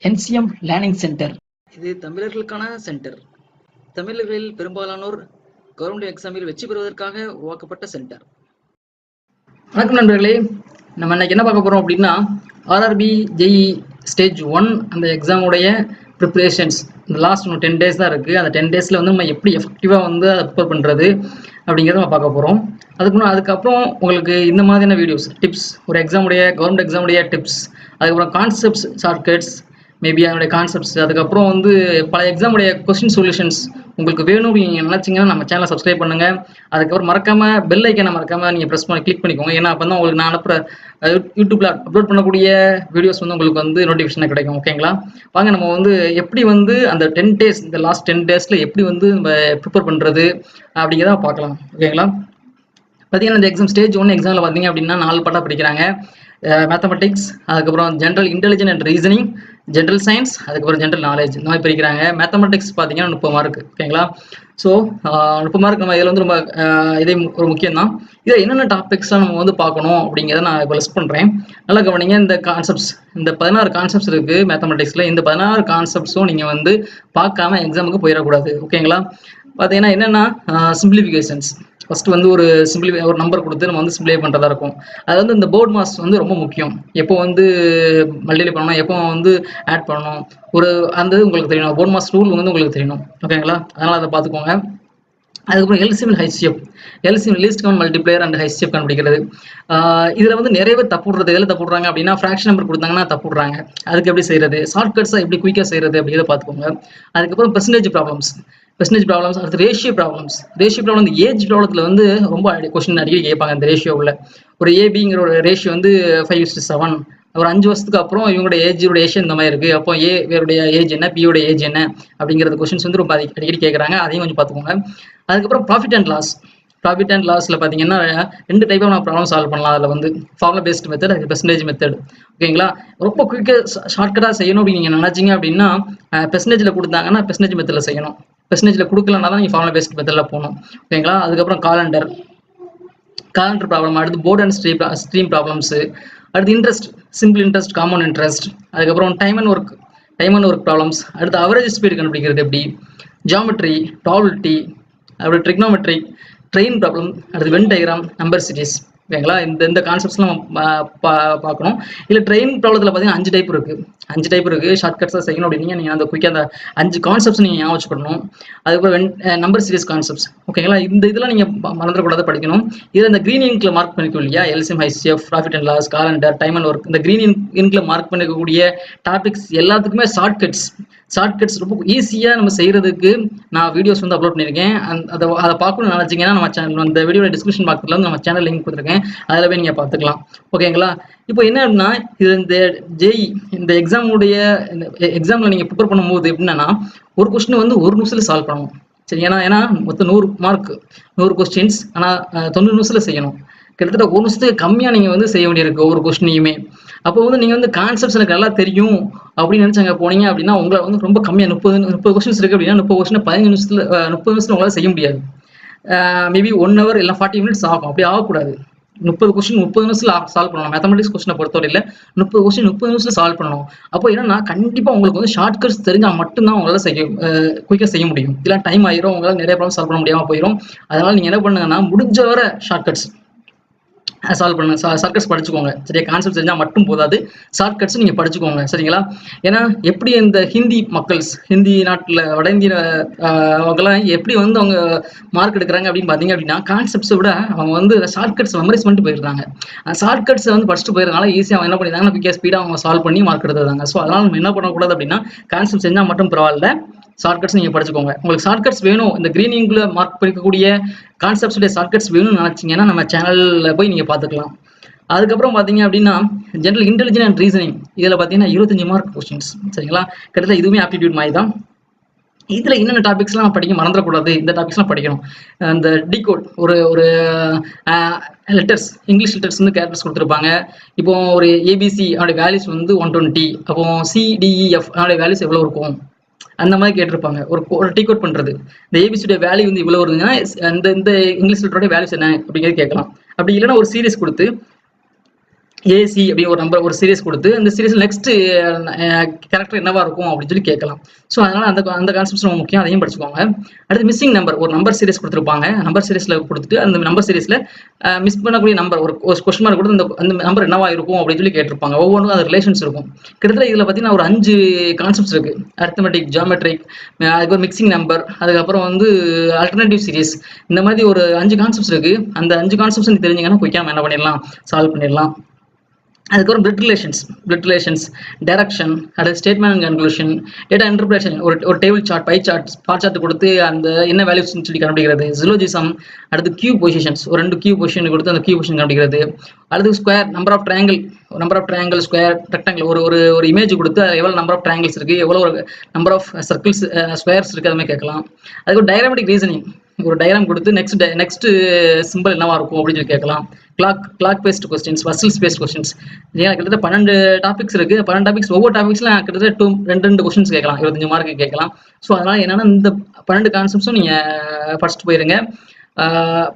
NCM learning centre. இது தமிழர்களுக்கான centre. தமிழர்களில் பெரும்பாலானோர் கவர்மெண்ட் எக்ஸாமில் வெற்றி பெறுவதற்காக உருவாக்கப்பட்ட சென்டர். வணக்கம் நண்பர்களே, நம்ம இன்னைக்கு என்ன பார்க்க போறோம் அப்படின்னா RRB JE ஸ்டேஜ் 1 அந்த எக்ஸாமுடைய ப்ரிப்பரேஷன்ஸ். இந்த லாஸ்ட் 10 டேஸ் தான் இருக்குது. அந்த 10 டேஸில் வந்து நம்ம எப்படி எஃபெக்டிவாக வந்து அதை ப்ரிப்பேர் பண்ணுறது அப்படிங்கிறத நம்ம பார்க்க போகிறோம். அதுக்கப்புறம் உங்களுக்கு இந்த மாதிரியான வீடியோஸ், டிப்ஸ், ஒரு எக்ஸாமுடைய கவர்மெண்ட் எக்ஸாமுடைய டிப்ஸ், அதுக்கப்புறம் கான்செப்ட்ஸ், ஷார்ட்கட்ஸ், மேபி அதனுடைய கான்செப்ட்ஸ், அதுக்கப்புறம் வந்து பல எக்ஸாமுடைய கொஸ்டின் சொல்யூஷன்ஸ் உங்களுக்கு வேணும் நீங்கள் நினச்சிங்கன்னா நம்ம சேனலை சப்ஸ்கிரைப் பண்ணுங்கள். அதுக்கப்புறம் மறக்காமல் பெல் ஐக்கனை மறக்காமல் நீங்கள் ப்ரெஸ் பண்ணி கிளிக் பண்ணிக்கோங்க. ஏன்னா அப்போ தான் உங்களுக்கு நான் அனுப்புகிற யூடியூப்பில் அப்லோட் பண்ணக்கூடிய வீடியோஸ் வந்து உங்களுக்கு வந்து நோட்டிஃபிகேஷன் கிடைக்கும். ஓகேங்களா? வாங்க நம்ம வந்து எப்படி வந்து அந்த 10 டேஸ், இந்த லாஸ்ட் 10 டேஸில் எப்படி வந்து நம்ம ப்ரிப்பேர் பண்ணுறது அப்படிங்கிறத பார்க்கலாம். ஓகேங்களா? பார்த்தீங்கன்னா இந்த எக்ஸாம் ஸ்டேஜ் 1 எக்ஸாமில் பார்த்தீங்க அப்படின்னா 4 பாட்டாக படிக்கிறாங்க. மேத்தமெட்டிக்ஸ், அதுக்கப்புறம் general intelligent and reasoning, general science, அதுக்கப்புறம் ஜென்ரல் நாலேஜ், இந்த மாதிரி பிரிக்கிறாங்க. மேத்தமெட்டிக்ஸ் பார்த்தீங்கன்னா 30 மார்க். ஓகேங்களா? ஸோ 30 மார்க் நம்ம இதில் வந்து ரொம்ப இதே ஒரு முக்கியம் தான். இதில் என்னென்ன டாபிக்ஸ்லாம் நம்ம வந்து பார்க்கணும் அப்படிங்கிறத நான் இப்போ லிஸ்ட் பண்ணுறேன். நல்லா கவனிங்க. இந்த கான்செப்ட்ஸ், இந்த 16 கான்செப்ட்ஸ் இருக்குது மேத்தமெட்டிக்ஸில். இந்த 16 கான்செப்ட்ஸும் நீங்கள் வந்து பார்க்காம எக்ஸாமுக்கு போயிடக்கூடாது. ஓகேங்களா? பார்த்தீங்கன்னா என்னென்னா சிம்பிளிஃபிகேஷன்ஸ். ஃபஸ்ட்டு வந்து ஒரு நம்பர் கொடுத்து நம்ம வந்து சிம்பிளை பண்ணுறதா இருக்கும். அது வந்து இந்த போர்ட் மாஸ் வந்து ரொம்ப முக்கியம். எப்போ வந்து மல்டிப்ளை பண்ணணும், எப்போ வந்து ஆட் பண்ணணும், அந்த உங்களுக்கு தெரியணும். போர்ட் மாஸ் ரூல் வந்து உங்களுக்கு தெரியணும். ஓகேங்களா? அதனால் அதை பார்த்துக்கோங்க. அதுக்கப்புறம் LCM HCF, LCM least count multiplier and HCF கண்டுபிடிக்கிறது. இதில் வந்து நிறைய பேர் தப்புடுறது. எதில் தப்புடுறாங்க அப்படின்னா ஃப்ராக்ஷன் நம்பர் கொடுத்தாங்கன்னா தப்புடுறாங்க. அதுக்கு எப்படி செய்கிறது, ஷார்ட்கட்ஸாக எப்படி குயிக்காக செய்கிறது அப்படிங்கிறத பார்த்துக்கோங்க. அதுக்கப்புறம் பெர்சன்டேஜ் ப்ராப்ளம்ஸ், அடுத்து ரேஷியோ ப்ராப்ளம்ஸ். ரேஷியோ ப்ராப்ளம் இந்த ஏஜ் ப்ராப்ளத்தில் வந்து ரொம்ப கொஸ்டின் அடிக்கடி கேட்பாங்க. இந்த ரேஷியோவில் ஒரு ஏபிங்கிற ஒரு ரேஷியோ வந்து 5:7. ஒரு 5 வருஷத்துக்கு அப்புறம் இவங்களுடைய ஏஜ் இந்த மாதிரி இருக்குது. அப்போ ஏடைய ஏஜ் என்ன, பியோட ஏஜ் என்ன அப்படிங்கிறது கொஸ்டின்ஸ் வந்து ரொம்ப அடிக்கடி கேட்குறாங்க. அதையும் கொஞ்சம் பார்த்துக்கோங்க. அதுக்கப்புறம் ப்ராஃபிட் அண்ட் லாஸில் பார்த்தீங்கன்னா 2 டைப்பாக நம்ம ப்ராப்ளம் சால்வ் பண்ணலாம். அதில் வந்து ஃபார்முலா பேஸ்ட் மெத்தட், அது பெர்சன்டேஜ் மெத்தட். ஓகேங்களா? ரொம்ப குயிக்காக ஷார்ட்கட்டாக செய்யணும் அப்படின்னு நீங்கள் நினச்சிங்க அப்படின்னா பெர்சன்டேஜில் கொடுத்தாங்கன்னா பெர்சன்டேஜ் மெத்தடில் செய்யணும். பெர்சன்டேஜில் கொடுக்கலன்னா தான் நீங்கள் ஃபார்முலா பேஸ்ட் மெத்தடில் போகணும். ஓகேங்களா? அதுக்கப்புறம் காலண்டர் ப்ராப்ளம், அடுத்து போர்ட் அண்ட் ஸ்ட்ரீம் ப்ராப்ளம்ஸு, அடுத்து interest, simple interest, common interest, அதுக்கப்புறம் டைம் அண்ட் ஒர்க் ப்ராப்ளம்ஸ், அடுத்து அவரேஜ் ஸ்பீடு கண்டுபிடிக்கிறது எப்படி, ஜியாமெட்ரி, ப்ராபபிலிட்டி, அப்புறம் ட்ரிக்னோமெட்ரிக், ட்ரெயின் ப்ராப்ளம், அடுத்து வென் டயக்ராம், நம்பர் சீரிஸ். ஓகேங்களா? இந்த கான்செப்ட்ஸ்லாம் நம்ம பார்க்கணும். இல்லை ட்ரெயின் ப்ராப்ளத்தில் பார்த்தீங்கன்னா 5 டைப் இருக்குது. ஷார்ட்கட்ஸாக செய்யணும் அப்படின்னா நீங்கள் அந்த குயிக்காக அந்த 5 கான்செப்ட்ஸ் நீங்கள் ஞாபகம் வச்சுக்கணும். அதுக்கப்புறம் நம்பர் சீரிஸ் கான்செப்ட்ஸ். ஓகேங்களா? இதெல்லாம் நீங்கள் மறந்துடக்கூடாது, படிக்கணும். இதில் இந்த க்ரீன் இங்கில் மார்க் பண்ணிக்கணும் இல்லையா, LCM HCF, profit and loss, calendar, time and work. இந்த க்ரீன் இங்கில் மார்க் பண்ணிக்கக்கூடிய டாபிக்ஸ் எல்லாத்துக்குமே ஷார்ட்கட்ஸ் ரொம்ப ஈஸியாக நம்ம செய்கிறதுக்கு நான் வீடியோஸ் வந்து அப்லோட் பண்ணியிருக்கேன். அதை பார்க்கணும்னு நினச்சிங்கன்னா நம்ம சேனல் அந்த வீடியோட டிஸ்கிரிப்ஷன் பாக்ஸில் வந்து நம்ம சேனல் லிங்க் கொடுத்துருக்கேன். அதில் போய் நீங்கள் பார்த்துக்கலாம். ஓகேங்களா? இப்போ என்ன அப்படின்னா இது இந்த ஜேஇ இந்த எக்ஸாமில் நீங்கள் ப்ரிப்பேர் பண்ணும்போது எப்படின்னா ஒரு கொஸ்டின் வந்து 1 நிமிஷத்தில் சால்வ் பண்ணணும். சரி, ஏன்னா மொத்தம் 100 மார்க், 100 கொஸ்டின்ஸ். ஆனால் 90 நிமிஷத்தில் செய்யணும். கிட்டத்தட்ட 1 நிமிஷத்துக்கு கம்மியாக நீங்கள் வந்து செய்ய வேண்டியிருக்கு ஒவ்வொரு கொஸ்டினையுமே. அப்போ வந்து நீங்கள் வந்து கான்செப்ட்ஸ் எனக்கு நல்லா தெரியும் அப்படின்னு நினச்சாங்க போனீங்க அப்படின்னா உங்களை வந்து ரொம்ப கம்மியாக 30 கொஸ்டின்ஸ் இருக்குது அப்படின்னா 30 கொஸ்டின் 15 நிமிஷத்தில் 30 நிமிஷத்தில் உங்களால் செய்ய முடியாது. மேபி 1 hour இல்லை 40 minutes ஆகும். அப்படி ஆகக்கூடாது. 30 கொஸ்டின் 30 நிமிஷத்தில் சால்வ் பண்ணணும். மேத்தமெட்டிக்ஸ் கொஸ்டினை பொறுத்தவரையில் 30 கொஸ்டின் 30 நிமிஷத்தில் சால்வ் பண்ணணும். அப்போ என்னன்னா கண்டிப்பாக உங்களுக்கு வந்து ஷார்ட்கட்ஸ் தெரிஞ்சால் மட்டும்தான் உங்களால் குயிக்காக செய்ய முடியும். இல்லை டைம் ஆயிரும், உங்களால் நிறைய ப்ராப்ளம் சால்வ் பண்ண முடியாமல் போயிடும். அதனால் நீங்கள் என்ன பண்ணுங்கன்னா முடிஞ்ச வரை ஷார்ட்கட்ஸ் சால்வ் பண்ணுங்க. ஷார்ட்கட்ஸ் படிச்சுக்கோங்க. சரியா? கான்செப்ட் தெரிஞ்சால் மட்டும் போதாது, ஷார்ட்கட்ஸ் நீங்கள் படிச்சுக்கோங்க. சரிங்களா? ஏன்னா எப்படி இந்த ஹிந்தி நாட்டில் வட இந்திய அவங்கெல்லாம் எப்படி வந்து அவங்க மார்க் எடுக்கிறாங்க அப்படின்னு பார்த்தீங்க அப்படின்னா கான்செப்ட்ஸை விட அவங்க வந்து ஷார்ட்கட்ஸ் மெமரைஸ் பண்ணிட்டு போயிடுறாங்க. ஷார்ட்கட்ஸை வந்து படிச்சுட்டு போயிருந்தால ஈஸியாக அவங்க என்ன பண்ணிடுறாங்கன்னா குயிக்காக ஸ்பீடாக அவங்க சால்வ் பண்ணி மார்க் எடுத்துறாங்க. ஸோ அதனால் நம்ம என்ன பண்ணக்கூடாது அப்படின்னா கான்செப்ட் செஞ்சால் மட்டும் பரவாயில்ல, ஷார்ட்கட்ஸ் நீங்கள் படிச்சுக்கோங்க. உங்களுக்கு ஷார்ட்கட்ஸ் வேணும், இந்த க்ரீன் இங்கில் மார்க் பண்ணிக்கக்கூடிய கான்செப்ட்ஸுடைய ஷார்ட்கட்ஸ் வேணும்னு நினச்சிங்கன்னா நம்ம சேனலில் போய் நீங்கள் பார்த்துக்கலாம். அதுக்கப்புறம் பார்த்தீங்க அப்படின்னா ஜென்ரல் இன்டெலிஜென்ட் அண்ட் ரீசனிங், இதில் பார்த்தீங்கன்னா 25 மார்க் கொஸ்டின்ஸ். சரிங்களா? கிட்டத்தட்ட இதுவுமே ஆப்டிடியூட் மாதிரி தான். இதில் என்னென்ன டாபிக்ஸ்லாம் படிக்க மறந்துடக்கூடாது, இந்த டாபிக்ஸ்லாம் படிக்கணும். இந்த டிகோட், ஒரு லெட்டர்ஸ், இங்கிலீஷ் லெட்டர்ஸ் வந்து கேரக்டர்ஸ் கொடுத்துருப்பாங்க. இப்போ ஒரு ஏபிசி அவனுடைய வேல்யூஸ் வந்து 120, அப்போ CDEF அவனுடைய வேல்யூஸ் எவ்வளோ இருக்கும் அந்த மாதிரி கேட்டிருப்பாங்க. ஒரு டிகோட் பண்ணுறது, இந்த ஏபிசியோட வேல்யூ வந்து இவ்வளோ வருதுன்னா இந்த இங்கிலீஷ் லெட்டரோட வேல்யூஸ் என்ன அப்படிங்கிறது கேட்கலாம். அப்படி இல்லைன்னா ஒரு சீரிஸ் கொடுத்து ஏசி அப்படி ஒரு நம்பர் ஒரு சீரிஸ் கொடுத்து அந்த சீரிஸில் நெக்ஸ்ட் கேரக்டர் என்னவா இருக்கும் அப்படின்னு சொல்லி கேட்கலாம். ஸோ அதனால அந்த கான்செப்ட்ஸ் ரொம்ப முக்கியம், அதையும் படிச்சுக்கோங்க. அடுத்து மிஸ்ஸிங் நம்பர், ஒரு நம்பர் சீரிஸ் கொடுத்துருப்பாங்க, நம்பர் சீரிஸ்ல கொடுத்துட்டு அந்த நம்பர் சீரிஸ்ல மிஸ் பண்ணக்கூடிய நம்பர் ஒரு கொஸ்டின் மார்க் கொடுத்து அந்த நம்பர் என்னவா இருக்கும் அப்படின்னு சொல்லி கேட்டிருப்பாங்க. ஒவ்வொன்றும் அது ரிலேஷன்ஸ் இருக்கும். கிட்டத்தட்ட இதில் பார்த்தீங்கன்னா ஒரு 5 கான்செப்ட்ஸ் இருக்கு. அரித்மெட்டிக், ஜியோமெட்ரிக், அதுக்கப்புறம் மிக்சிங் நம்பர், அதுக்கப்புறம் வந்து ஆல்டர்னேட்டிவ் சீரிஸ், இந்த மாதிரி ஒரு 5 கான்செப்ட்ஸ் இருக்கு. அந்த 5 கான்செப்ட்ஸ் நீங்க தெரிஞ்சுங்கன்னா குயிக்காக என்ன பண்ணிடலாம், சால்வ் பண்ணிடலாம். அதுக்கப்புறம் பிளட் ரிலேஷன்ஸ், டைரக்ஷன், அடுத்து statement and conclusion, data interpretation, ஒரு table chart, pie chart, bar chart கொடுத்து அந்த என்ன வேல்யூஸ்ன்னு சொல்லி கண்டுபிடிக்கிறது, சிலோஜிசம், அடுத்து கியூ பொசிஷன்ஸ், ஒரு 2 கியூ பொசிஷன் கொடுத்து அந்த கியூ பொசிஷன் கண்டுபிடிக்கிறது. அடுத்து square, number of triangle, square, rectangle, ஒரு இமேஜ் கொடுத்து எவ்வளோ நம்பர் ஆஃப் ட்ரையாங்கிள்ஸ் இருக்கு, எவ்வளோ நம்பர் ஆஃப் சர்க்கிள்ஸ் ஸ்கொயர்ஸ் இருக்கு, அதுமாதிரி கேட்கலாம். அதுக்கு டயக்ராமேட்டிக் ரீசனிங், ஒரு டயக்ராம் கொடுத்து நெக்ஸ்ட் சிம்பிள் என்னவா இருக்கும் அப்படின்னு சொல்லி கேட்கலாம். Clock based questions, vessels based questions, கிட்டத்தட்ட 12 டாபிக்ஸ் இருக்கு. 12 டாபிக்ஸ், ஒவ்வொரு டாபிக்ஸ்ல கிட்டத்தட்ட 2 கொஸ்டின்ஸ் கேட்கலாம், 25 மார்க்கு கேட்கலாம். ஸோ அதனால என்னன்னா இந்த 12 கான்செப்ட்ஸும் நீங்க படிச்சுட்டு போயிருங்க.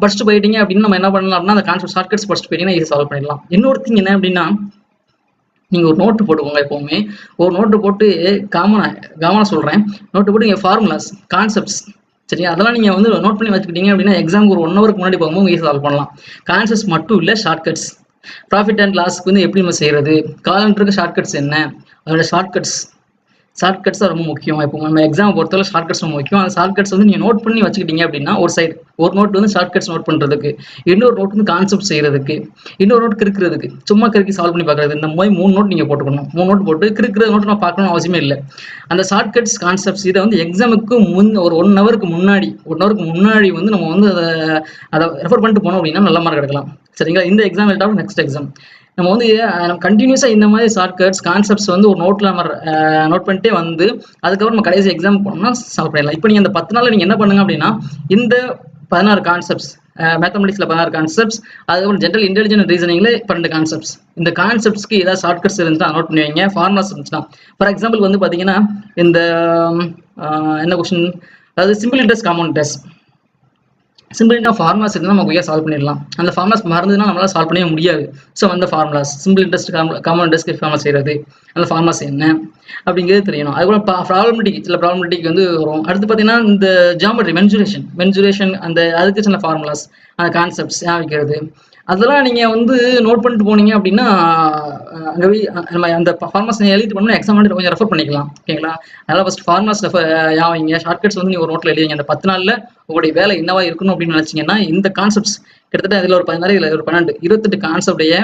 படிச்சுட்டு போயிட்டீங்க அப்படின்னா நம்ம என்ன பண்ணலாம் அப்படின்னா அந்த கான்செப்ட் ஷார்ட்கட்ஸ் படிச்சுட்டு போயிட்டீங்கன்னா இது சால்வ் பண்ணிடலாம். இன்னொரு திங் என்ன அப்படின்னா, நீங்க ஒரு நோட்டு போட்டுக்கோங்க. எப்பவுமே ஒரு நோட்டு போட்டு கவனம் சொல்றேன், நோட்டு போட்டு நீங்க ஃபார்முலாஸ், கான்செப்ட்ஸ், சரியா, அதெல்லாம் நீங்க வந்து நோட் பண்ணி வச்சுக்கிட்டீங்க அப்படின்னா எக்ஸாம் ஒரு 1 ஹவருக்கு முன்னாடி போகும்போது ஈஸியாக சால்வ் பண்ணலாம். கான்செப்ட்ஸ் மட்டும் இல்லை, ஷார்ட்கட்ஸ், ப்ராஃபிட் அண்ட் லாஸ்க்கு வந்து எப்படி நம்ம செய்யறது, காலண்டருக்கு ஷார்ட்கட்ஸ் என்ன, அதோட ஷார்ட்கட்ஸ் தான் ரொம்ப முக்கியம். இப்போ நம்ம எக்ஸாம் பொறுத்தவரை ஷார்ட்கட்ஸ் ரொம்ப முக்கியம். அந்த ஷார்ட்கட்ஸ் வந்து நீங்க நோட் பண்ணி வச்சுக்கிட்டீங்க அப்படின்னா ஒரு சைடு ஒரு நோட் வந்து ஷார்ட்கட்ஸ் நோட் பண்றதுக்கு, இன்னொரு நோட் வந்து கான்செப்ட் செய்யறதுக்கு, இன்னொரு நோட் கிறுக்கிறதுக்கு, சும்மா கிறுக்கி சால்வ் பண்ணி பார்க்கறது. இந்த மாதிரி 3 நோட் நீங்க போட்டுக்கணும். 3 நோட் போட்டு கிறுக்கிற நோட் நான் பார்க்கணும் அவசியமே இல்லை. அந்த ஷார்ட்கட்ஸ், கான்செப்ட்ஸ் இதை வந்து எக்ஸாமுக்கு ஒரு 1 ஹவருக்கு முன்னாடி வந்து நம்ம வந்து அதை ரெஃபர் பண்ணிட்டு போனோம் அப்படின்னா நல்ல மார்க் எடுக்கலாம். சரிங்களா? இந்த எக்ஸாம் எழுதாமல் நெக்ஸ்ட் எக்ஸாம் நம்ம வந்து கண்டினியூஸா இந்த மாதிரி ஷார்ட்கட்ஸ், கான்செப்ட்ஸ் வந்து ஒரு நோட்ல நம்ம நோட் பண்ணிட்டே வந்து அதுக்கப்புறம் நம்ம கடைசி எக்ஸாம் போனோம்னா சால்வ் பண்ணிடலாம். இப்போ நீங்க இந்த 10 நாள்ல நீங்க என்ன பண்ணுங்க அப்படின்னா இந்த 16 கான்செப்ட்ஸ், மேத்தமெட்டிக்ஸ்ல 16 கான்செப்ட்ஸ், அதுக்கப்புறம் ஜென்ரல் இன்டெலிஜென்ட் ரீசனிங்ல 12 கான்செப்ட்ஸ். இந்த கான்செப்ட்ஸ்க்கு ஏதாவது ஷார்ட்கட்ஸ் இருந்துச்சுன்னா நோட் பண்ணி வைங்க. ஃபார்முலாஸ் இருந்துச்சுன்னா, ஃபார் எக்ஸாம்பிள் வந்து பாத்தீங்கன்னா இந்த என்ன கொஸ்டின், அதாவது simple interest, compound interest, simple interest formulas இருந்தால் நம்ம குயிக்காக சால்வ் பண்ணிடலாம். அந்த ஃபார்முலாஸ் மறந்துன்னா நம்மளால சால்வ் பண்ணவே முடியாது. ஸோ அந்த formulas, simple interest, compound interest formula செய்யறது, அந்த ஃபார்முலாஸ் என்ன அப்படிங்கிறது தெரியணும். அதுக்கப்புறம் ப்ராப்ளமேட்டிக், சில ப்ராப்ளமேட்டிக் வந்து வரும். அடுத்து பார்த்தீங்கன்னா இந்த ஜியோமெட்ரி, மென்சுரேஷன், அந்த அதுக்கு சில ஃபார்முலாஸ், அந்த கான்செப்ட்ஸ் வைக்கிறது, அதெல்லாம் நீங்க வந்து நோட் பண்ணிட்டு போனீங்க அப்படின்னா அங்கே நம்ம அந்த ஃபார்மாஸ் எழுதிட்டு பண்ணணும், எக்ஸாம் கொஞ்சம் ரெஃபர் பண்ணிக்கலாம். ஓகேங்களா? அதனால ஃபர்ஸ்ட் ஃபார்மாஸ் யாவீங்க, ஷார்ட்கட்ஸ் வந்து நீங்க ஒரு நோட்ல எழுதிங்க. அந்த 10 நாள்ல உங்களுடைய வேலை என்னவா இருக்கணும் அப்படின்னு நினைச்சீங்கன்னா இந்த கான்செப்ட்ஸ் கிட்டத்தட்ட இதுல ஒரு 16, இதுல ஒரு 12, 28 கான்செப்டைய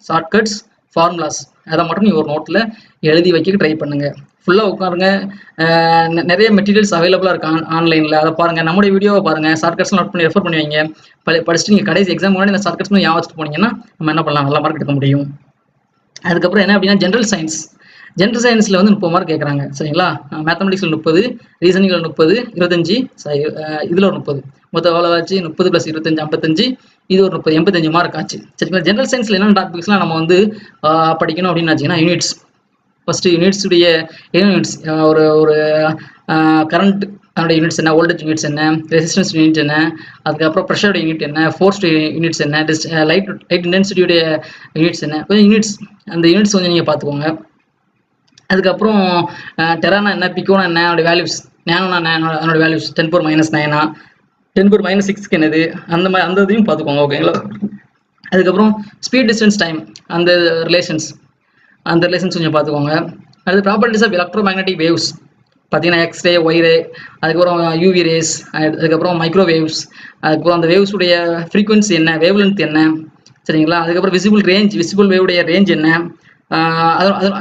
ஷார்ட்கட்ஸ், ஃபார்முலாஸ் அதை மட்டும் நீங்க ஒரு நோட்ல எழுதி வைக்க ட்ரை பண்ணுங்க. ஃபுல்லா உட்காருங்க. நிறைய மெட்டீரியல்ஸ் அவைலபிளா இருக்கு ஆன்லைன்ல, அதை பாருங்க. நம்முடைய வீடியோவை பாருங்க, ஷார்ட்கட்ஸ் நோட் பண்ணி ரெஃபர் பண்ணி வைங்க. படிச்சுட்டு நீங்க கடைசி எக்ஸாம் முன்னாடி இந்த ஷார்ட்கட்ஸ் ஞாபகம் வச்சுட்டு போனீங்கன்னா நம்ம என்ன பண்ணலாம், நல்ல மார்க் எடுக்க முடியும். அதுக்கப்புறம் என்ன அப்படின்னா ஜென்ரல் சயின்ஸ்ல வந்து 30 மார்க் கேட்கறாங்க. சரிங்களா? மேத்தமெட்டிக்ஸ்ல 30, ரீசனிங்ல 30, 25, இதுல ஒரு 30, மொத்தம் எவ்வளவு ஆச்சு? 30 + 25 55, இது ஒரு 30, 85 மார்க் ஆச்சு. சரிங்களா? ஜென்ரல் சயின்ஸ்ல என்னென்ன டாபிக்ஸ்லாம் நம்ம வந்து படிக்கணும் அப்படின்னு வச்சுங்கன்னா யூனிட்ஸ், ஃபர்ஸ்ட் யூனிட்ஸுடைய யூனிட்ஸ், ஒரு கரண்ட் அதோட யூனிட்ஸ் என்ன, வோல்டேஜ் யூனிட்ஸ் என்ன, ரெசிஸ்டன்ஸ் யூனிட் என்ன, அதுக்கப்புறம் ப்ரெஷரோட யூனிட் என்ன, ஃபோர்ஸ் யூனிட்ஸ் என்ன, லைட் இன்டென்சிட்டியோடைய யூனிட்ஸ் என்ன, கொஞ்சம் யூனிட்ஸ், அந்த யூனிட்ஸ் கொஞ்சம் நீங்கள் பார்த்துக்கோங்க. அதுக்கப்புறம் டெரானா என்ன, பிகோனா என்ன, அதோட வேல்யூஸ், நேனோனா என்ன, அதோட வேல்யூஸ், 10⁻⁹ 10⁻⁶ என்னது, அந்த இதையும் பார்த்துக்கோங்க. ஓகேங்களா? அதுக்கப்புறம் ஸ்பீட், டிஸ்டன்ஸ், டைம், அந்த ரிலேஷன்ஸ் கொஞ்சம் பார்த்துக்கோங்க. அது properties of electromagnetic waves பார்த்தீங்கன்னா எக்ஸ்ரே, ஒய்ரே, அதுக்கப்புறம் யூவி ரேஸ், அதுக்கப்புறம் மைக்ரோவேவ்ஸ், அதுக்கப்புறம் அந்த வேவ்ஸ் உடைய ஃப்ரீக்வன்சி என்ன, வேவ் லென்த் என்ன, சரிங்களா? அதுக்கப்புறம் விசிபிள் வேவுடைய ரேஞ்ச் என்ன,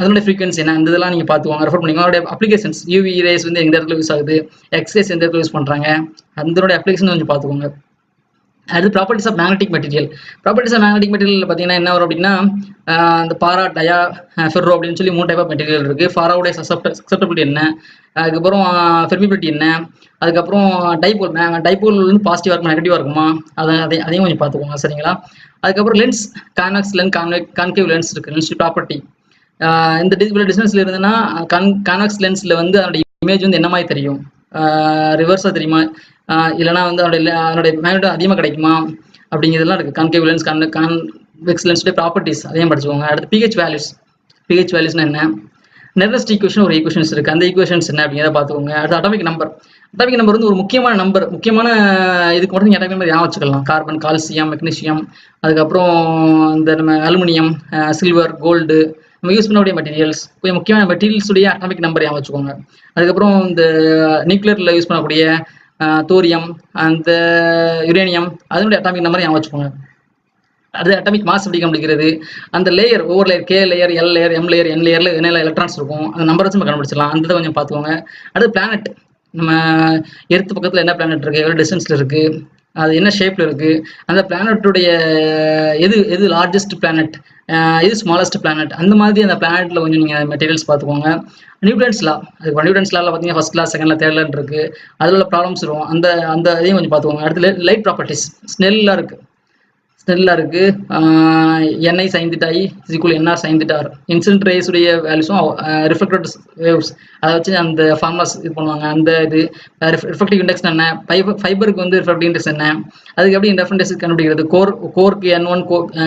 அதனுடைய ஃப்ரீக்வன்சி என்ன, இந்த இதெல்லாம் நீங்கள் பார்த்துக்கோங்க, ரெஃபர் பண்ணிக்கோங்க. அதோடைய அப்ளிகேஷன்ஸ், யூவி ரேஸ் வந்து எந்த இடத்துல யூஸ் ஆகுது, எக்ஸ்ரேஸ் எந்த இடத்துல யூஸ் பண்ணுறாங்க, அதனுடைய அப்ளிகேஷன் கொஞ்சம் பார்த்துக்கோங்க. அடுத்து properties of magnetic material. Properties of magnetic material பார்த்தீங்கன்னா என்ன வரும் அப்படின்னா இந்த பாரா, டயா, ஃபெர்ரோ அப்படின்னு சொல்லி 3 டைப் ஆஃப் மெட்டீரியல் இருக்கு. பாராவுடைய சசப்டபிலிட்டி என்ன, அதுக்கப்புறம் ஃபெர்மிபிலிட்டி என்ன, அதுக்கப்புறம் டைபோல் வந்து பாசிட்டிவா இருக்குமா, நெகட்டிவா இருக்குமா, அதையும் கொஞ்சம் பார்த்துக்கோங்க. சரிங்களா? அதுக்கப்புறம் lens, convex lens, concave lens இருக்கு. லென்ஸ் ப்ராப்பர்ட்டி இந்த டிஸ்டன்ஸ்ல இருந்ததுன்னா கான்வெக்ஸ் லென்ஸ்ல வந்து அதோட இமேஜ் வந்து என்ன மாதிரி தெரியும், ரிவர்ஸா தெரியுமா, இல்லைனா வந்து அதோடைய மேக்னெட் அதிகமாக கிடைக்குமா அப்படிங்கிறதுலாம் இருக்கு. கான்கேவ் லென்ஸ், எக்ஸலன்ஸுடைய ப்ராப்பர்ட்டிஸ் அதையும் படிச்சுக்கோங்க. அடுத்து பிஹெச் வேல்யூஸ்னா என்ன, நெரஸ்ட் ஈக்குவேஷன் ஒரு ஈக்குவேஷன்ஸ் இருக்குது, அந்த ஈக்குவேஷன்ஸ் என்ன அப்படிங்கிறத பார்த்துக்கோங்க. அடுத்து அட்டாமிக் நம்பர் வந்து ஒரு முக்கியமான இதுக்கு மட்டும் நீங்கள் அட்டாமிக் நம்பர் ஞாபகம் வச்சுக்கலாம். கார்பன், கால்சியம், மெக்னீசியம், அதுக்கப்புறம் இந்த நம்ம அலுமினியம், சில்வர், கோல்டு, நம்ம யூஸ் பண்ணக்கூடிய மெட்டீரியல்ஸ், கொஞ்சம் முக்கியமான மெட்டீரியல்ஸுடைய அட்டாமிக் நம்பர் ஞாபகம் வச்சுக்கோங்க. அதுக்கப்புறம் இந்த நியூக்ளியரில் யூஸ் பண்ணக்கூடிய தோரியம், அந்த யுரேனியம், அதனுடைய அட்டாமிக் நம்பர் ஞாபகம் வச்சுக்கோங்க. அது அட்டாமிக் மாஸ் எப்படி கண்டுபிடிக்கிறது, அந்த லேயர் ஒவ்வொரு layer K layer, L layer, M layer, N லேயர்ல என்ன எலக்ட்ரான்ஸ் இருக்கும், அந்த நம்பர் வச்சு நம்ம கண்டுபிடிச்சிடலாம். அந்த கொஞ்சம் பார்த்துக்கோங்க. அடுத்து பிளானட், நம்ம எர்த் பக்கத்தில் என்ன பிளானட் இருக்குது, எவ்வளோ டிஸ்டன்ஸில் இருக்குது, அது என்ன ஷேப்பில் இருக்குது, அந்த பிளானட்டுடைய எது லார்ஜஸ்ட் பிளானட், எது ஸ்மாலஸ்ட் பிளானட், அந்த மாதிரி அந்த பிளானட்டில் கொஞ்சம் நீங்கள் மெட்டீரியல்ஸ் பார்த்துக்கோங்க. நியூட்டன்ஸ் லா, அது நியூட்டன்ஸ் லாவில் பார்த்தீங்கன்னா first law, second law, third லா இருக்குது. அதில் உள்ள ப்ராப்ளம்ஸ் இருக்கும், அந்த இதையும் கொஞ்சம் பார்த்துக்கோங்க. அடுத்து லைட் ப்ராப்பர்ட்டிஸ், ஸ்னெல்லாக இருக்குது. NI sin theta I is equal to NR sin theta R. Incident race உடைய வேல்யூஸும் ரிஃப்ளெக்டட் வேவ்ஸ் அதை வச்சு அந்த ஃபார்முலாஸ் இது பண்ணுவாங்க. அந்த இது ரிஃப்ளெக்டிவ் இண்டெக்ஸ் என்ன, ஃபைபருக்கு வந்து ரிஃப்ளெக்டிவ் இண்டெக்ஸ் என்ன, அதுக்கு எப்படி இண்டெக்ஸ் கண்டுபிடிக்கிறது, கோருக்கு N1,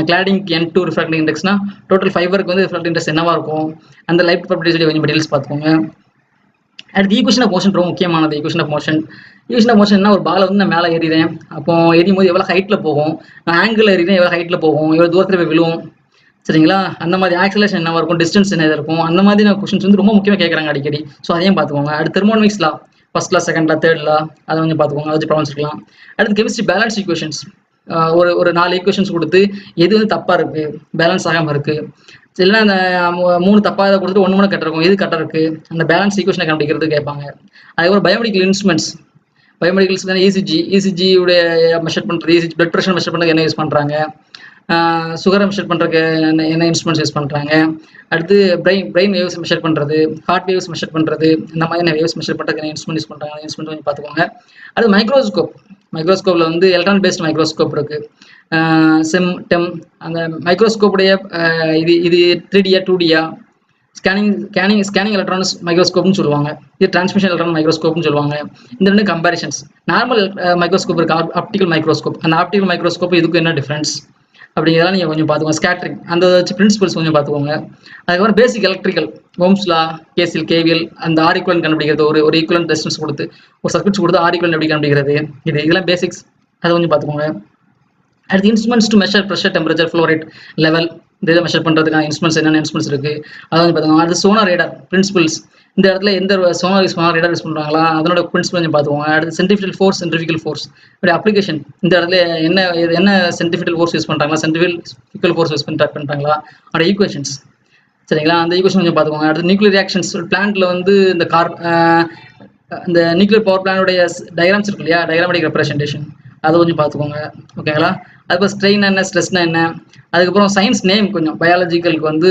கிளாடிங்க்கு N2 ரிஃப்ளெக்டிவ் இண்டெக்ஸ்னா டோட்டல் ஃபைபருக்கு வந்து ரிஃப்ளெக்டிவ் இண்டெக்ஸ் என்னவா இருக்கும், அந்த லைட் ப்ராப்பர்ட்டிஸ் உடைய கொஞ்சம் டீடைல்ஸ் பார்த்துக்கோங்க. அடுத்து ஈக்குவேஷன் ஆஃப் மோஷன் ரொம்ப முக்கியமானது. ஈக்குவேஷன் ஆஃப் மோஷன் என்ன, ஒரு பாலை வந்து நான் மேலே ஏறிறேன், அப்போ எரியும் போது எவ்வளோ ஹைட்டில் போகும், நான் ஆங்கிள் ஏறிறேன் எவ்வளோ ஹைட்டில் போகும், எவ்வளோ தூரத்தில் போய் விழுவும், சரிங்களா, அந்த மாதிரி ஆக்சலேஷன் என்னவா இருக்கும், டிஸ்டன்ஸ் என்ன இருக்கும், அந்த மாதிரி நான் கொஸ்டின்ஸ் வந்து ரொம்ப முக்கியமாக கேட்குறாங்க அடிக்கடி. ஸோ அதையும் பார்த்துக்கோங்க. அடுத்து thermodynamics law, first law, second law, third law, அதை கொஞ்சம் பார்த்துக்கோங்க, அதை வச்சு ப்ராப்ளம்ஸ் இருக்கலாம். அடுத்து கெமிஸ்ட்ரி பேலன்ஸ் ஈக்குவேஷன்ஸ், ஒரு 4 ஈக்குவேஷன்ஸ் கொடுத்து எது வந்து தப்பாக இருக்குது, பேலன்ஸ் ஆகாமல் இருக்குது, இல்லைன்னா அந்த 3 தப்பாக கொடுத்துட்டு 1 கரெக்டாக இருக்கும், எது கரெக்டாக இருக்குது, அந்த பேலன்ஸ் ஈக்குவேஷனை கண்டுபிடிக்கிறது கேட்பாங்க. அதுக்கப்புறம் பயோமெடிக்கல் இன்ஸ்ட்ருமெண்ட்ஸ், ECG உடைய மெஷர் பண்ணுறது, ECG பிளட் ப்ரெஷர் மெஷர் பண்ணுறதுக்கு என்ன யூஸ் பண்ணுறாங்க, சுகரை மெஷர் பண்ணுறதுக்கு என்ன இன்ஸ்ட்ருமெண்ட்ஸ் யூஸ் பண்ணுறாங்க. அடுத்து பிரெயின் வேவ்ஸ் மெஷர் பண்ணுறது, ஹார்ட் வேவ்ஸ் மெஷர் பண்ணுறது, இந்த மாதிரி வேவ்ஸ் மெஷர் பண்ணுறதுக்கு என்ன இன்ஸ்ட்ருமெண்ட் யூஸ் பண்ணுறாங்க, இன்ஸ்ட்ருமெண்ட் கொஞ்சம் பார்த்துக்கோங்க. அடுத்து மைக்ரோஸ்கோப்பில் வந்து எலக்ட்ரான் பேஸ்ட் மைக்ரோஸ்கோப் இருக்குது, டெம், அந்த மைக்ரோஸ்கோப்புடைய இது 3D 2D ஸ்கேனிங் எலக்ட்ரானிக்ஸ் மைக்ரோஸ்கோப்னு சொல்லுவாங்க, இது டிரான்ஸ்மிஷன் எலக்ட்ரான் மைக்ரோஸ்கோப்னு சொல்லுவாங்க. இந்த 2 கம்பேரிஷன்ஸ். நார்மல் மைக்ரோஸ்கோப் இருக்கு, ஆப்டிக்கல் மைக்ரோஸ்கோப், அந்த ஆப்டிக்கல் மைக்ரோஸ்கோப் இதுக்கு என்ன டிஃப்ரென்ஸ் அப்படிங்கிறதெல்லாம் நீங்கள் கொஞ்சம் பார்த்துக்கோங்க. ஸ்கேட்டரிங் அந்த வச்சு பிரின்சிபல்ஸ் கொஞ்சம் பார்த்துக்கோங்க. அதுக்கப்புறம் பேசிக் electrical, Ohm's law, KCl, KVL, அந்த ஆர்இக்குவலன்ட் கண்டுபிடிக்கிறது, ஒரு ஈக்குவலன்ட் ரெசிஸ்டன்ஸ் கொடுத்து ஒரு சர்க்யூட்ஸ் கொடுத்து ஆர்இக்குவலன்ட் எப்படி கண்டுபிடிக்கிறது, இதெல்லாம் பேசிக்ஸ், அதை கொஞ்சம் பார்த்துக்கோங்க. அடுத்து instruments to measure pressure, temperature, flow rate, level, இந்த இதை மெஷர் பண்ணுறதுக்கான இன்ஸ்ட்ருமெண்ட்ஸ் என்னென்ன இன்ஸ்ட்ருமெண்ட்ஸ் இருக்குது, அதை வந்து பார்த்துக்கோங்க. அடுத்து சோனார் ரேடார் பிரின்சிபல்ஸ், இந்த இடத்துல எந்த சோனார் ரேடார் யூஸ் பண்ணுறாங்களா அதனோட பிரின்சிபல் கொஞ்சம் பார்த்துக்கோங்க. அடுத்து சென்ட்ரிஃபியூகல் ஃபோர்ஸ் இப்படி அப்ளிகேஷன், இந்த இடத்துல என்ன சென்ட்ரிஃபியூகல் ஃபோர்ஸ் யூஸ் பண்ணுறாங்களா, சென்ட்ரிஃபியூகல் ஃபோர்ஸ் யூஸ் பண்ணுறாங்களா, அதோட ஈக்குவேஷன்ஸ், சரிங்களா, அந்த ஈக்குவேஷன் கொஞ்சம் பார்த்துக்கோங்க. அடுத்து நியூக்ளியர் ரியாக்ஷன்ஸ், பிளான்ட்ல வந்து இந்த நியூக்ளியர் பவர் பிளானுடைய டயக்ராம்ஸ் இருக்கு இல்லையா, டயக்ராமேட்டிக் ரெப்ரசன்டேஷன், அதை கொஞ்சம் பார்த்துக்கோங்க, ஓகேங்களா. அதுக்கப்புறம் ஸ்ட்ரெயின் என்ன, ஸ்ட்ரெஸ்னா என்ன, அதுக்கப்புறம் சயின்ஸ் நேம் கொஞ்சம், பயாலஜிக்கலுக்கு வந்து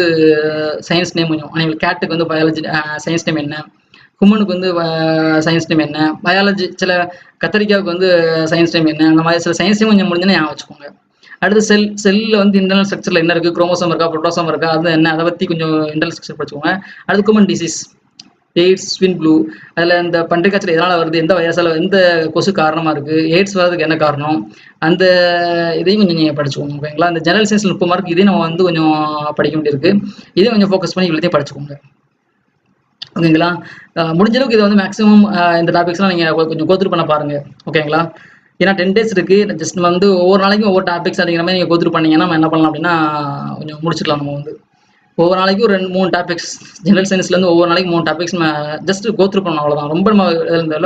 சயின்ஸ் நேம் கொஞ்சம், அனிமல் கேட்டுக்கு வந்து பயாலஜி சயின்ஸ் நேம் என்ன, ஹுமனுக்கு வந்து சயின்ஸ் நேம் என்ன, பயாலஜி சில கத்திரிக்காவுக்கு வந்து சயின்ஸ் நேம் என்ன, அந்த மாதிரி சில சயின்ஸ் நேம் கொஞ்சம் முடிஞ்சுன்னா ஞாபகம் வச்சுக்கோங்க. அடுத்து செல்லில் வந்து இன்டர்னல் ஸ்ட்ரக்சரில் என்ன இருக்குது, குரோமோசோம் இருக்கா, புரோட்டோசோம் இருக்கா, அது என்ன, அதை பற்றி கொஞ்சம் இன்டர்னல் ஸ்ட்ரக்சர் படிச்சுக்கோங்க. அடுத்து human disease, AIDS, swine flu, அதில் இந்த பன்றிக் காய்ச்சல் எதனால் வருது, எந்த வைரஸால், எந்த கொசு காரணமாக இருக்குது, எய்ட்ஸ் வர்றதுக்கு என்ன காரணம், அந்த இதையும் கொஞ்சம் நீங்கள் படிச்சுக்கோங்க, ஓகேங்களா. இந்த ஜெனரல் சயின்ஸ் 30 மார்க், இதையும் நம்ம வந்து கொஞ்சம் படிக்க வேண்டியிருக்கு, இதையும் கொஞ்சம் ஃபோக்கஸ் பண்ணி இவ்வளோத்தையும் படிச்சுக்கோங்க, ஓகேங்களா. முடிஞ்ச அளவுக்கு இதை வந்து மேக்ஸிமம் இந்த டாபிக்ஸ்லாம் நீங்கள் கொஞ்சம் கோத்ரூ பண்ண பாருங்கள், ஓகேங்களா. ஏன்னா 10 days இருக்குது, ஜஸ்ட் நம்ம வந்து ஒவ்வொரு நாளைக்கும் ஒவ்வொரு டாபிக்ஸ் அப்படிங்கிற மாதிரி நீங்கள் கோத்ரூ பண்ணீங்கன்னா நம்ம என்ன பண்ணலாம் அப்படின்னா கொஞ்சம் முடிச்சுக்கலாம். நம்ம வந்து ஒவ்வொரு நாளைக்கும் ஒரு 2-3 டாபிக்ஸ், ஜெனரல் சயின்ஸ்லேருந்து ஒவ்வொரு நாளைக்கு 3 டாபிக்ஸ் நம்ம ஜஸ்ட் கோத்ரூ பண்ணணும், அவ்வளோதான். ரொம்ப நம்ம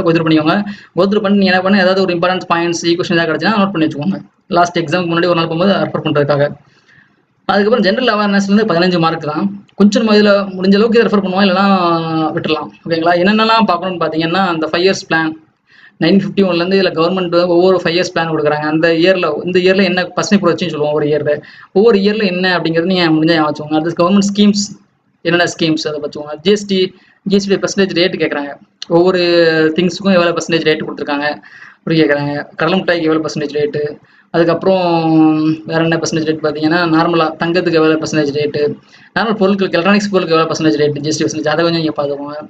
கோத்ரூ பண்ணிக்கோங்க. கோத்ரூ பண்ணி நீங்கள் என்ன பண்ண, ஏதாவது ஒரு இம்பார்ட்டன்ட் பாயிண்ட்ஸ், ஈக்குவேஷன் ஏதாவது கிடச்சினா நோட் பண்ணி வச்சுக்கோங்க, லாஸ்ட் எக்ஸாமுக்கு முன்னாடி ஒரு நாள் போகும்போது ரெஃபர் பண்ணுறதுக்காக. அதுக்கப்புறம் ஜென்ரல் அவேர்னஸ்லேருந்து 15 மார்க் தான். கொஞ்சம் நம்ம இதில் முடிஞ்ச அளவுக்கு இதை ரெஃபர் பண்ணுவோம், இல்லைனா விட்டுடலாம், ஓகேங்களா. என்னென்னலாம் பார்க்கணும்னு பார்த்தீங்கன்னா, அந்த 5 years பிளான் 951 இதில் கவர்மெண்ட் ஒவ்வொரு 5 years பிளான் கொடுக்குறாங்க. இந்த இயரில் என்ன பர்சன்டேஜ் ப்ரொடக்ஷன் சொல்லுவோம், ஒவ்வொரு இயரில் என்ன அப்படிங்கிறது நீங்கள் முடிஞ்சால் வச்சுக்கோங்க. அடுத்து கவர்மெண்ட் ஸ்கீம்ஸ், என்னென்ன ஸ்கீம்ஸ் அதை வச்சுக்கோங்க. ஜிஎஸ்டி பர்சன்டேஜ் ரேட்டு கேட்குறாங்க, ஒவ்வொரு திங்ஸுக்கும் எவ்வளோ பர்சன்டேஜ் ரேட்டு கொடுத்துருக்காங்க அப்படி கேட்குறாங்க. கடலை மிட்டாய்க்கு எவ்வளோ பர்சன்டேஜ் ரேட்டு, அதுக்கப்புறம் வேறு என்ன பர்சன்டேஜ் ரேட் பார்த்தீங்கன்னா, நார்மலாக தங்கத்துக்கு எவ்வளோ பர்சன்டேஜ் ரேட்டு, நார்மல் பொருட்களுக்கு எலக்ட்ரானிக்ஸ் பொருளுக்கு எவ்வளோ பர்சன்டேஜ் ரேட்டு, ஜிஎஸ்டி பர்சன்டேஜ், அதை கொஞ்சம் நீங்கள் பார்த்துக்கோங்க.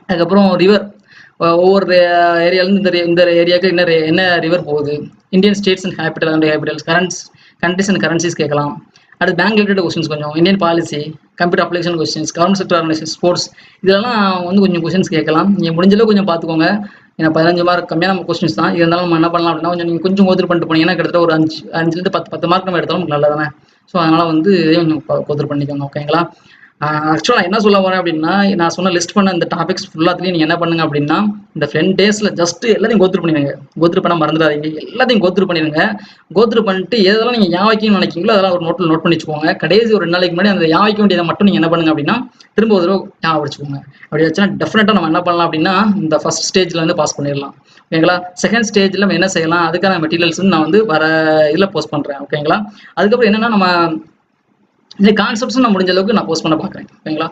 அதுக்கப்புறம் ரிவர், ஒவ்வொரு ஏரியாவிலேருந்து இந்த ஏரியாவுக்கு என்ன ரிவர் போகுது, Indian states and Capitals, countries and currencies கேட்கலாம். அடுத்து பேங்க் ரிலேட்டட் கொஸ்டின்ஸ் கொஞ்சம், Indian policy, computer application questions, government sector organisation, sports, இதெல்லாம் வந்து கொஞ்சம் கொஸ்டின்ஸ் கேட்கலாம். நீங்கள் முடிஞ்சளவு கொஞ்சம் பார்த்துக்கோங்க. ஏன்னா 15 மார்க் கம்மியான கொஸ்டின்ஸ் தான். இருந்தாலும் நம்ம என்ன பண்ணலாம் அப்படின்னா நீங்கள் கொஞ்சம் கோத்ரூ பண்ணிட்டு போனீங்கன்னா கிட்டத்தட்ட ஒரு 5லேருந்து 10 மார்க் நம்ம எடுத்தாலும் நமக்கு நல்லதானே. ஸோ அதனால் வந்து இதையும் கொஞ்சம் கோத்ரூ பண்ணிக்கோங்க. ஓகேங்களா? ஆக்சுவலாக நான் என்ன சொல்ல வரேன் அப்படின்னா, நான் சொன்ன லிஸ்ட் பண்ண இந்த டாபிக்ஸ் ஃபுல்லாத்துலேயும் நீங்கள் என்ன பண்ணுங்க அப்படின்னா, இந்த 10 டேஸில் ஜஸ்ட் எல்லாத்தையும் கோத்ரூ பண்ணிடுங்க. கோத்ரூ பண்ண மறந்துடாதீங்க. எல்லாத்தையும் கோத்ரூ பண்ணிடுங்க. கோத்ரூ பண்ணிட்டு எதெல்லாம் நீங்கள் ஞாபகம் வைக்கணும்னு நினைக்கிறீங்களோ அதெல்லாம் ஒரு நோட் பண்ணி வச்சுக்கோங்க. கடைசி ஒரு 2 நாளைக்கு முன்னாடி அந்த ஞாபகம் வைக்க வேண்டியதை மட்டும் நீங்கள் என்ன பண்ணுங்க அப்படின்னா திரும்ப ஒரு தடவை ஞாபகம் வச்சுக்கோங்க. அப்படி வச்சுன்னா டெஃபினட்டாக நம்ம என்ன பண்ணலாம் அப்படின்னா இந்த ஃபர்ஸ்ட் ஸ்டேஜில் வந்து பாஸ் பண்ணிடலாம். ஓகேங்களா? செகண்ட் ஸ்டேஜில் நம்ம என்ன செய்யலாம், அதுக்கான மெட்டீரியல்ஸ் நான் வந்து வர இதில் போஸ்ட் பண்ணுறேன். ஓகேங்களா? அதுக்கப்புறம் என்னன்னா நம்ம இந்த கான்செப்ட்ஸும் நான் முடிஞ்ச அளவுக்கு நான் போஸ்ட் பண்ண பார்க்குறேன். ஓகேங்களா?